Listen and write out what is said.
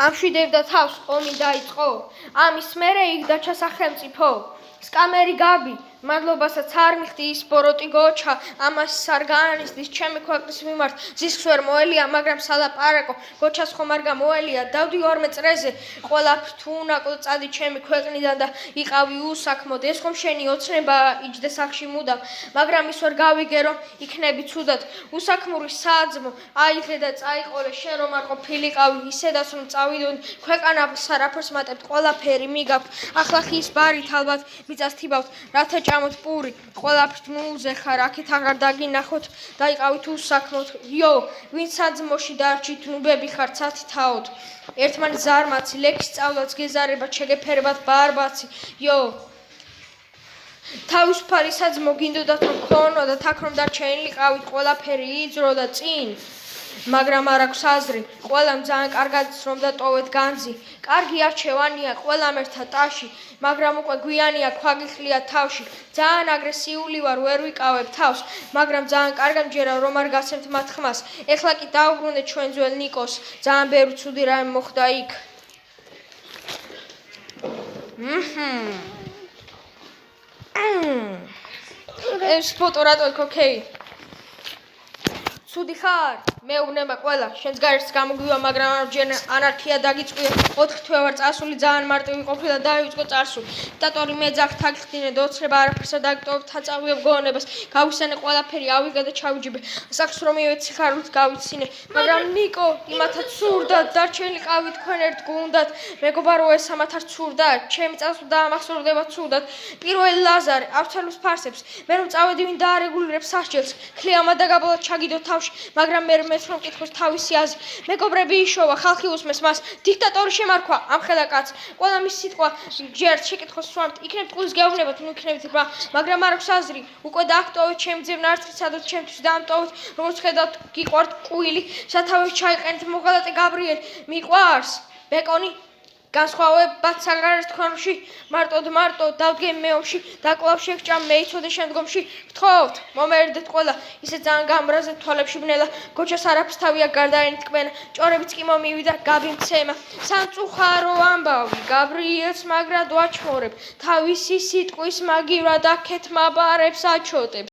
ამშვიდებდა თავს ომი დაიწყო. ამის მერე იქ დაჩა სახელმწიფო. სკამერი გაბი მადლობასაც არ მიხდი ის ბოროტი გოჩა ამას არ განისდის ჩემი ქვეყნის მიმართ ზისხს ვერ მოელია მაგრამ სალაპარაკო გოჩას ხომ არ გამოელია დავდი 12 წრეზე ყველაფრ თუ უნაკლო წადი ჩემი ქვეყნიდან და იყავი უსაქმოდ ეს ხომ შენი ოცნება იჯდე სახში მუდამ მაგრამ ის ვერ გავიგე რომ იქნები ცუდად უსაქმური საძმო აიღე და წაიყოლე შენ რომ არ ყოფილიყავი ისედაც რომ წავიდოდი ქვეყანას არაფერს მატებთ ყველაფერი მიგაქვთ ახლა ხის ბარით ალბათ მიწას თიბავთ რათა ჭამოთ პური ყველაფრით ნულზე ხარ აქეთ აღარ დაგინახოთ დაიყავით უსაქმოდ იო ვინ საძმოში დარჩით ნუბები ხარ ცათი თაოთ ერთმანეთს ზარმაცი ლექს სწავლაც გეზარებათ შეგეფერებათ ბარბაცი იო თავისუფალი საძმო გინდოდათ რომ ქონოდათ აქ რომ დარჩენილიყავით ყველაფერი იძრო და წინ მაგრამ არ აქვს აზრი ყველამ ძალიან კარგად რომ დატოვეთ განძი კარგი არჩევანია ყველამ ერთად ტაში მაგრამ უკვე გვიანია ქვაგიხლია თავში ძალიან აგრესიული ვარ ვერ ვიკავებ თავს მაგრამ ძალიან კარგად მჯერა რომ არ გასცემთ მათ ხმას ეხლა კი დაუბრუნდეთ ჩვენ ძველ ნიკოს ძალიან ბევრი ცუდი რამე მოხდა იქ ეს ფოტო რატო იქ ოკეი ცუდი ხარ მეუბნება ყველა შენს გარშემო გამოგვივა მაგრამ ამჯერ ანარქია დაგიწყვია 4 თვე ვარ წასული ძალიან მარტივი ყოფილი და დაივიწყო წარსული დიქტატორი მე ძახ თაგხდინე დოცრება არაფერსა დაგტოვებ თაწავია გონებას გავისენე ყველაფერი ავიგე და ჩავიჯიბე სახს რომ მივეცი ხარვით გავიცინე მაგრამ ნიკო იმათაც სურდათ დარჩენილიყავი თქვენ ერთ გუნდად მეგობარო ეს ამათაც სურდათ ჩემი წასვლა დაამახსოვრდება ცუდად პირველი ლაზარე ავცელოს ფარსებს მე რომ წავედი ვინ დაარეგულირებს სასჯელს ქლიამა და გაბოლა ჩაგიდო თავში მაგრამ მე მეც რომ კითხოს თავისი აზრი მეგობრები იშოვა ხალხი უსმეს მას დიქტატორი შემარქვა ამხელა კაც ყველა მის სიტყვა ჯერ შეკითხოს სვამთ იქნებ ტყუილს გეუბნებათ ნუ იქნებით მაგრამ არ აქვს აზრი უკვე დააქტოვეთ ჩემი ძებნა არც სადოთ ჩემთვის დაამტოვეთ როგორც ხედავთ გიყვართ ტყუილი სათავეში ჩაიყენეთ მოღალატე გაბრიელი მიყვარს ბეკონი განსხვავებად საგარეშო თქვენში მარტო დავდგე მეომში დაკლავ შეგჭამ მეიცოდე შემდგომში გთხოვთ მომერიდეთ ყველა ისე ძალიან გამრაზეთ თვალებში ბნელა გოჩას არაფერს თავია გარდაენით კმენა ჭორებიც კი მომივიდა გაბიმცემა სამწუხარო ამბავი გაბრიელს მაგრად ვაჩმორებ თავისი სიტყვის მაგივრად აქეთ მაბარებს აჩოტებს